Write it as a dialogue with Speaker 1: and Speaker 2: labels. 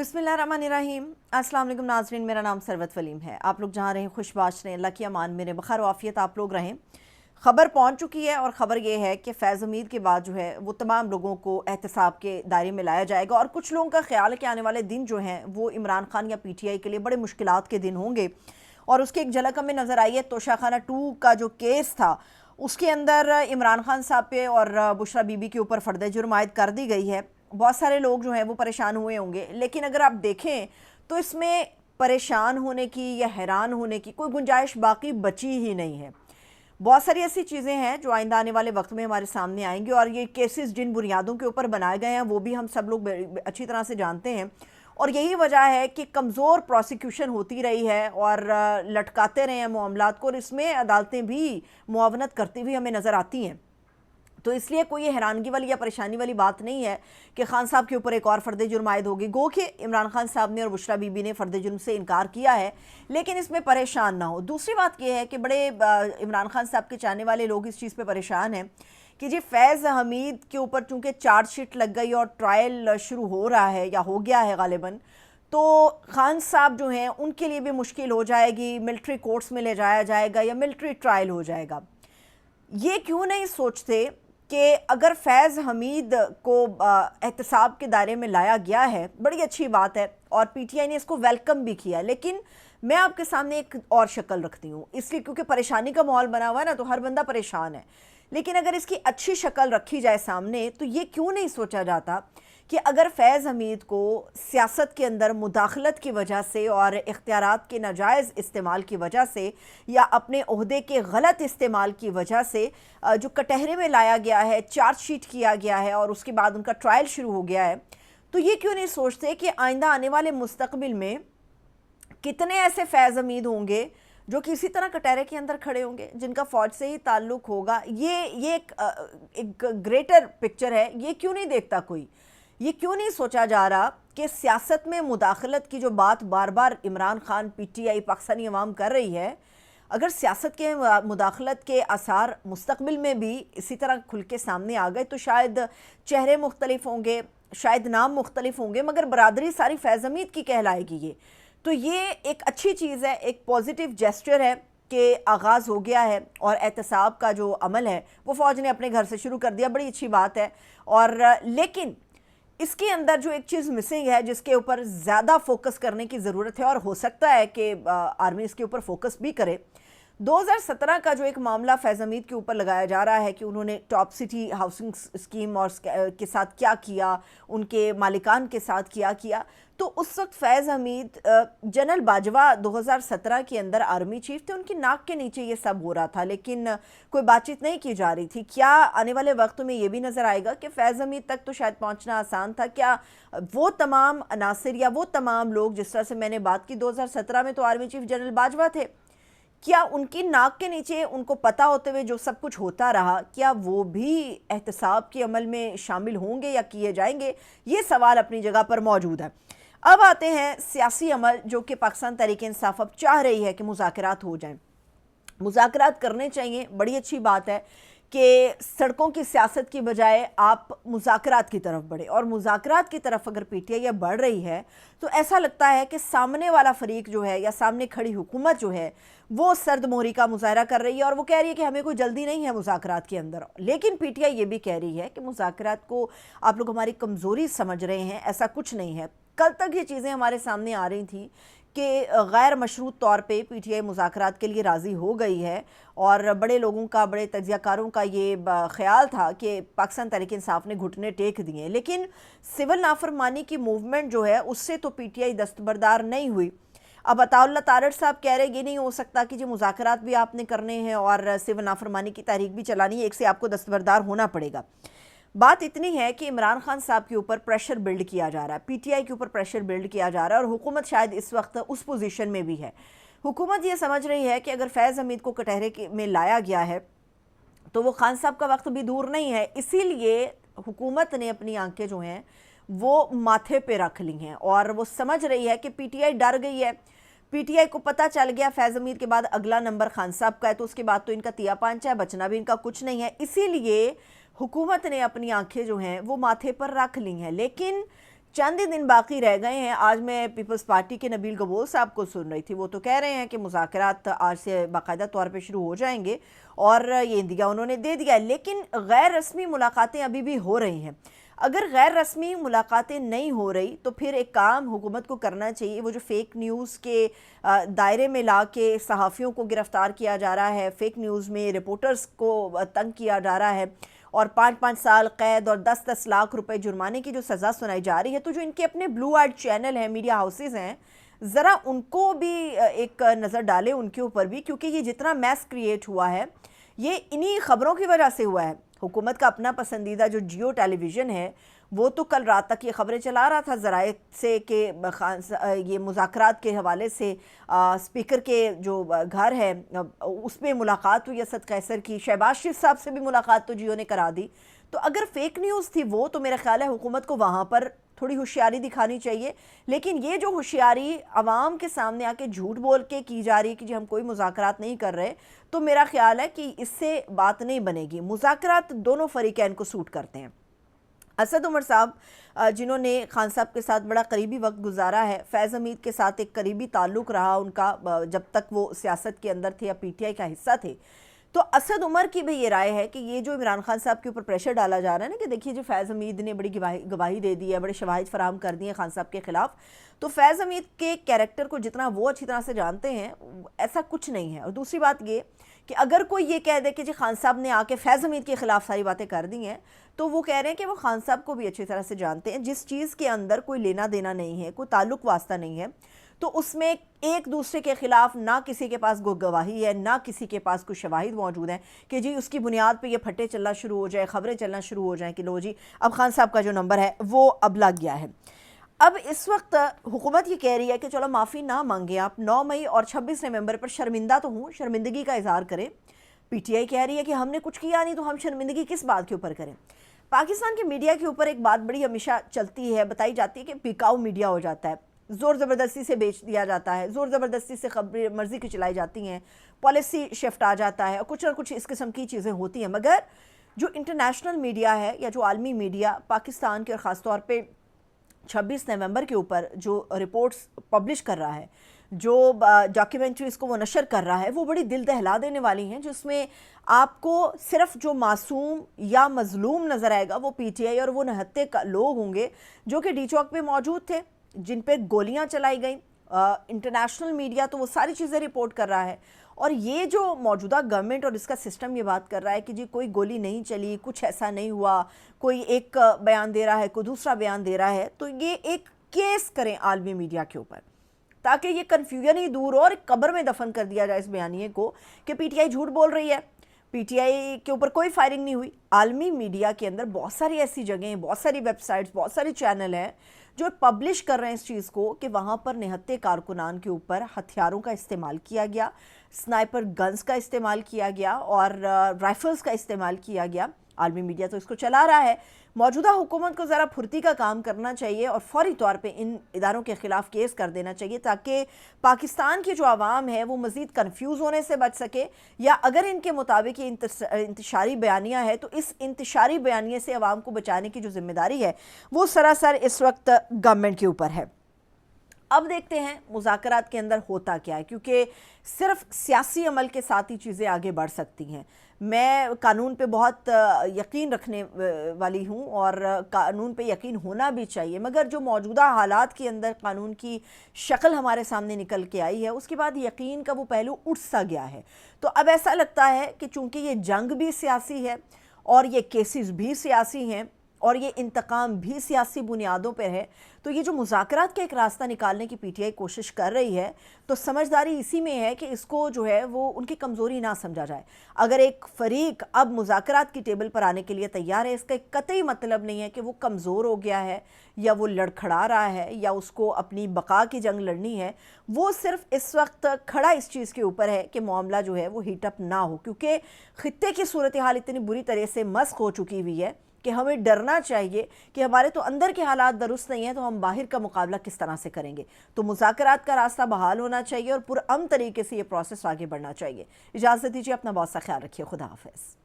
Speaker 1: बिस्मिल्लाहिर्रहमानिर्रहीम। अस्सलाम वालेकुम नाज़रीन, मेरा नाम सरवत वलीम है। आप लोग जहाँ रहें खुशबाश रहें, अल्लाह की अमान मेरे बखैर आफियत आप लोग रहें। ख़बर पहुँच चुकी है और ख़बर ये है कि फैज़ हमीद के बाद जो है वो तमाम लोगों को एहतसाब के दायरे में लाया जाएगा। और कुछ लोगों का ख्याल है कि आने वाले दिन जो हैं वो इमरान खान या PTI के लिए बड़े मुश्किलात के दिन होंगे। और उसकी एक झलक हमें नज़र आई है तोशाखाना 2 का जो केस था, उसके अंदर इमरान खान साहब पे और बुशरा बीबी के ऊपर फ़र्द जुर्म आयद कर दी गई है। बहुत सारे लोग जो हैं वो परेशान हुए होंगे, लेकिन अगर आप देखें तो इसमें परेशान होने की या हैरान होने की कोई गुंजाइश बाकी बची ही नहीं है। बहुत सारी ऐसी चीज़ें हैं जो आइंदा आने वाले वक्त में हमारे सामने आएंगी, और ये केसेस जिन बुनियादों के ऊपर बनाए गए हैं वो भी हम सब लोग अच्छी तरह से जानते हैं। और यही वजह है कि कमज़ोर प्रोसिक्यूशन होती रही है और लटकाते रहे हैं मामलात को, और इसमें अदालतें भी मुआवनत करती हुई हमें नज़र आती हैं। तो इसलिए कोई हैरानगी वाली या परेशानी वाली बात नहीं है कि खान साहब के ऊपर एक और फ़र्द जुर्म आयद होगी। गो कि इमरान खान साहब ने और बुशरा बीबी ने फ़र्द जुर्म से इनकार किया है, लेकिन इसमें परेशान ना हो। दूसरी बात यह है कि बड़े इमरान खान साहब के चाहने वाले लोग इस चीज़ पे परेशान हैं कि जी फैज़ हमीद के ऊपर चूँकि चार्जशीट लग गई और ट्रायल शुरू हो रहा है या हो गया है गालिबन, तो खान साहब जो हैं उनके लिए भी मुश्किल हो जाएगी, मिलिट्री कोर्ट्स में ले जाया जाएगा या मिलिट्री ट्रायल हो जाएगा। ये क्यों नहीं सोचते कि अगर फैज़ हमीद को एहतसाब के दायरे में लाया गया है, बड़ी अच्छी बात है और PTI ने इसको वेलकम भी किया, लेकिन मैं आपके सामने एक और शक्ल रखती हूँ, इसलिए क्योंकि परेशानी का माहौल बना हुआ है ना, तो हर बंदा परेशान है। लेकिन अगर इसकी अच्छी शक्ल रखी जाए सामने, तो ये क्यों नहीं सोचा जाता कि अगर फैज़ हमीद को सियासत के अंदर मुदाखलत की वजह से और इख्तियारात के नाजायज़ इस्तेमाल की वजह से या अपने ओहदे के गलत इस्तेमाल की वजह से जो कटहरे में लाया गया है, चार्जशीट किया गया है और उसके बाद उनका ट्रायल शुरू हो गया है, तो ये क्यों नहीं सोचते कि आइंदा आने वाले मुस्तकबिल में कितने ऐसे फैज़ हमीद होंगे जो कि इसी तरह कटहरे के अंदर खड़े होंगे, जिनका फ़ौज से ही ताल्लुक़ होगा। ये एक ग्रेटर पिक्चर है। ये क्यों नहीं देखता कोई? ये क्यों नहीं सोचा जा रहा कि सियासत में मुदाखलत की जो बात बार बार इमरान खान, PTI, पाकिस्तानी अवाम कर रही है, अगर सियासत के मुदाखलत के आसार मुस्तकबिल में भी इसी तरह खुल के सामने आ गए तो शायद चेहरे मुख्तलिफ होंगे, शायद नाम मुख्तलिफ होंगे, मगर बरादरी सारी फैज़ हमीद की कहलाएगी। ये एक अच्छी चीज़ है, एक पॉजिटिव जेस्चर है कि आगाज़ हो गया है और एहतसाब का जो अमल है वो फ़ौज ने अपने घर से शुरू कर दिया, बड़ी अच्छी बात है। और लेकिन इसके अंदर जो एक चीज़ मिसिंग है, जिसके ऊपर ज़्यादा फोकस करने की ज़रूरत है और हो सकता है कि आर्मी इसके ऊपर फोकस भी करे। 2017 का जो एक मामला फैज़ हमीद के ऊपर लगाया जा रहा है कि उन्होंने टॉप सिटी हाउसिंग स्कीम और के साथ क्या किया, उनके मालिकान के साथ क्या किया, तो उस वक्त फैज़ हमीद जनरल बाजवा 2017 के अंदर आर्मी चीफ थे, उनकी नाक के नीचे ये सब हो रहा था, लेकिन कोई बातचीत नहीं की जा रही थी। क्या आने वाले वक्त में ये भी नज़र आएगा कि फैज़ हमीद तक तो शायद पहुंचना आसान था? क्या वो तमाम अनासिर या वो तमाम लोग, जिस तरह से मैंने बात की 2017 में तो आर्मी चीफ जनरल बाजवा थे, क्या उनकी नाक के नीचे उनको पता होते हुए जो सब कुछ होता रहा, क्या वो भी एहतसाब के अमल में शामिल होंगे या किए जाएंगे? ये सवाल अपनी जगह पर मौजूद है। अब आते हैं सियासी अमल, जो कि पाकिस्तान तहरीक इंसाफ अब चाह रही है कि मुज़ाकरात हो जाएं। मुज़ाकरात करने चाहिए, बड़ी अच्छी बात है कि सड़कों की सियासत की बजाय आप मुज़ाकरात की तरफ बढ़े, और मुज़ाकरात की तरफ अगर PTI बढ़ रही है तो ऐसा लगता है कि सामने वाला फरीक जो है या सामने खड़ी हुकूमत जो है वो सर्द मोहरी का मुजाहरा कर रही है और वो कह रही है कि हमें कोई जल्दी नहीं है मुज़ाकरात के अंदर। लेकिन PTI ये भी कह रही है कि मुज़ाकरात को आप लोग हमारी कमज़ोरी समझ रहे हैं, ऐसा कुछ नहीं है। कल तक ये चीज़ें हमारे सामने आ रही थी कि गैर मशरूत तौर पे PTI मुज़ाकरात के लिए राज़ी हो गई है, और बड़े लोगों का, बड़े तज्ज़ियाकारों का ये ख्याल था कि पाकिस्तान तहरीक इंसाफ ने घुटने टेक दिए, लेकिन सिविल नाफरमानी की मूवमेंट जो है उससे तो PTI दस्तबरदार नहीं हुई। अब अताउल्लाह तारड़ साहब कह रहे ये नहीं हो सकता कि जो मुज़ाकरात भी आपने करने हैं और सिविल नाफरमानी की तहरीक भी चलानी है, एक से आपको दस्तबरदार होना पड़ेगा। बात इतनी है कि इमरान खान साहब के ऊपर प्रेशर बिल्ड किया जा रहा है, PTI के ऊपर प्रेशर बिल्ड किया जा रहा है, और हुकूमत शायद इस वक्त उस पोजीशन में भी है। हुकूमत ये समझ रही है कि अगर फैज़ हमीद को कटहरे में लाया गया है तो वो खान साहब का वक्त भी दूर नहीं है, इसीलिए हुकूमत ने अपनी आंखें जो हैं वो माथे पे रख ली हैं और वो समझ रही है कि PTI डर गई है। PTI को पता चल गया फैज़ हमीद के बाद अगला नंबर खान साहब का है, तो उसके बाद तो इनका तिया पांचा है, बचना भी इनका कुछ नहीं है। इसीलिए हुकूमत ने अपनी आंखें जो हैं वो माथे पर रख ली हैं। लेकिन चंद ही दिन बाकी रह गए हैं। आज मैं पीपल्स पार्टी के नबील गबोल साहब को सुन रही थी, वो तो कह रहे हैं कि मुज़ाकरात आज से बाकायदा तौर पे शुरू हो जाएंगे और ये इंदिया उन्होंने दे दिया है। लेकिन गैर रस्मी मुलाकातें अभी भी हो रही हैं। अगर गैर रस्मी मुलाकातें नहीं हो रही तो फिर एक काम हुकूमत को करना चाहिए, वो जो फेक न्यूज़ के दायरे में ला के सहाफ़ियों को गिरफ़्तार किया जा रहा है, फेक न्यूज़ में रिपोर्टर्स को तंग किया जा रहा है और 5-5 साल कैद और 10-10 लाख रुपए जुर्माने की जो सज़ा सुनाई जा रही है, तो जो इनके अपने ब्लू आइड चैनल हैं, मीडिया हाउसेज़ हैं, ज़रा उनको भी एक नज़र डालें उनके ऊपर भी, क्योंकि ये जितना मैस क्रिएट हुआ है ये इन्हीं ख़बरों की वजह से हुआ है। हुकूमत का अपना पसंदीदा जो जियो टेलीविज़न है वो तो कल रात तक ये ख़बरें चला रहा था ज़राए से कि ये मुज़ाकरात के हवाले से स्पीकर के जो घर है उसमें मुलाकात हुई असद कैसर की, शहबाज शरीफ साहब से भी मुलाकात तो जियो ने करा दी। तो अगर फेक न्यूज़ थी वो, तो मेरा ख्याल है हुकूमत को वहाँ पर थोड़ी होशियारी दिखानी चाहिए। लेकिन ये जो होशियारी आवाम के सामने आके झूठ बोल के की जा रही है कि जी हम कोई मुज़ाकरात नहीं कर रहे, तो मेरा ख्याल है कि इससे बात नहीं बनेगी। मुज़ाकरात दोनों फरीकैन को सूट करते हैं। असद उमर साहब जिन्होंने खान साहब के साथ बड़ा करीबी वक्त गुजारा है, फैज़ हमीद के साथ एक करीबी ताल्लुक़ रहा उनका जब तक वो सियासत के अंदर थे या पीटीआई का हिस्सा थे, तो असद उमर की भी ये राय है कि ये जो इमरान खान साहब के ऊपर प्रेशर डाला जा रहा है ना कि देखिए जो फैज़ हमीद ने बड़ी गवाही दे दी है, बड़े शवाहिद फराहम कर दिए खान साहब के ख़िलाफ़, तो फैज़ हमीद के कैरेक्टर को जितना वो अच्छी तरह से जानते हैं ऐसा कुछ नहीं है। और दूसरी बात ये कि अगर कोई ये कह दे कि जी खान साहब ने आके फैज़ हमीद के ख़िलाफ़ सारी बातें कर दी हैं, तो वो कह रहे हैं कि वो खान साहब को भी अच्छी तरह से जानते हैं। जिस चीज़ के अंदर कोई लेना देना नहीं है, कोई ताल्लुक़ वास्ता नहीं है, तो उसमें एक दूसरे के ख़िलाफ़ ना किसी के पास गवाही है, ना किसी के पास कुछ शवाहिद मौजूद हैं कि जी उसकी बुनियाद पे ये फट्टे चलना शुरू हो जाए, ख़बरें चलना शुरू हो जाएँ कि लो जी अब खान साहब का जो नंबर है वो अब लग गया है। अब इस वक्त हुकूमत ये कह रही है कि चलो माफ़ी ना मांगे आप, 9 मई और 26 नवंबर पर शर्मिंदा तो हूँ, शर्मिंदगी का इजहार करें। पीटीआई कह रही है कि हमने कुछ किया नहीं तो हम शर्मिंदगी किस बात के ऊपर करें। पाकिस्तान के मीडिया के ऊपर एक बात बड़ी हमेशा चलती है, बताई जाती है कि बिकाऊ मीडिया हो जाता है, ज़ोर ज़बरदस्ती से बेच दिया जाता है, ज़ोर ज़बरदस्ती से खबरें मर्ज़ी की चलाई जाती हैं, पॉलिसी शिफ्ट आ जाता है और कुछ ना कुछ इस किस्म की चीज़ें होती हैं। मगर जो इंटरनेशनल मीडिया है या जो आलमी मीडिया पाकिस्तान के और ख़ास तौर पे 26 नवंबर के ऊपर जो रिपोर्ट्स पब्लिश कर रहा है, जो डॉक्यूमेंट्रीज़ को वो नशर कर रहा है, वो बड़ी दिल दहला देने वाली हैं, जिसमें आपको सिर्फ जो मासूम या मजलूम नज़र आएगा वो पीटीआई और वो नहत्ते लोग होंगे जो कि डी चौक पे मौजूद थे, जिन पे गोलियां चलाई गई। इंटरनेशनल मीडिया तो वो सारी चीज़ें रिपोर्ट कर रहा है और ये जो मौजूदा गवर्नमेंट और इसका सिस्टम ये बात कर रहा है कि जी कोई गोली नहीं चली, कुछ ऐसा नहीं हुआ, कोई एक बयान दे रहा है, कोई दूसरा बयान दे रहा है, तो ये एक केस करें आलमी मीडिया के ऊपर ताकि ये कन्फ्यूजन ही दूर हो और कब्र में दफन कर दिया जाए इस बयानिए को कि पीटीआई झूठ बोल रही है, पीटीआई के ऊपर कोई फायरिंग नहीं हुई। आलमी मीडिया के अंदर बहुत सारी ऐसी जगहें, बहुत सारी वेबसाइट्स, बहुत सारे चैनल हैं जो पब्लिश कर रहे हैं इस चीज़ को कि वहाँ पर निहत्ते कारकुनान के ऊपर हथियारों का इस्तेमाल किया गया, स्नाइपर गन्स का इस्तेमाल किया गया और राइफल्स का इस्तेमाल किया गया। आलमी मीडिया तो इसको चला रहा है। मौजूदा हुकूमत को ज़रा फुर्ती का काम करना चाहिए और फौरी तौर पे इन इदारों के ख़िलाफ़ केस कर देना चाहिए ताकि पाकिस्तान की जो आवाम है वो मज़ीद कन्फ्यूज़ होने से बच सके, या अगर इनके मुताबिक ये इंतशारी बयानियाँ है तो इस इंतशारी बयानिए से आवाम को बचाने की जो ज़िम्मेदारी है वो सरासर इस वक्त गवर्नमेंट के ऊपर है। अब देखते हैं मुज़ाकरात के अंदर होता क्या है, क्योंकि सिर्फ सियासी अमल के साथ ही चीज़ें आगे बढ़ सकती हैं। मैं कानून पे बहुत यकीन रखने वाली हूँ और कानून पे यकीन होना भी चाहिए, मगर जो मौजूदा हालात के अंदर कानून की शक्ल हमारे सामने निकल के आई है उसके बाद यकीन का वो पहलू उठ सा गया है। तो अब ऐसा लगता है कि चूँकि ये जंग भी सियासी है और ये केसेस भी सियासी हैं और ये इंतकाम भी सियासी बुनियादों पर है, तो ये जो मुज़ाकरात का एक रास्ता निकालने की पीटीआई कोशिश कर रही है तो समझदारी इसी में है कि इसको जो है वो उनकी कमज़ोरी ना समझा जाए। अगर एक फ़रीक अब मुज़ाकरात की टेबल पर आने के लिए तैयार है, इसका एक कतई मतलब नहीं है कि वो कमज़ोर हो गया है या वो लड़खड़ा रहा है या उसको अपनी बका की जंग लड़नी है। वो सिर्फ इस वक्त खड़ा इस चीज़ के ऊपर है कि मामला जो है वो हीटअप ना हो, क्योंकि ख़ित्ते की सूरत हाल इतनी बुरी तरह से मस्क हो चुकी हुई है कि हमें डरना चाहिए कि हमारे तो अंदर के हालात दुरुस्त नहीं हैं तो हम बाहर का मुकाबला किस तरह से करेंगे। तो मुज़ाकरात का रास्ता बहाल होना चाहिए और पुरअमन तरीके से ये प्रोसेस आगे बढ़ना चाहिए। इजाज़त दीजिए, अपना बहुत सा ख्याल रखिए। खुदा हाफ़िज़।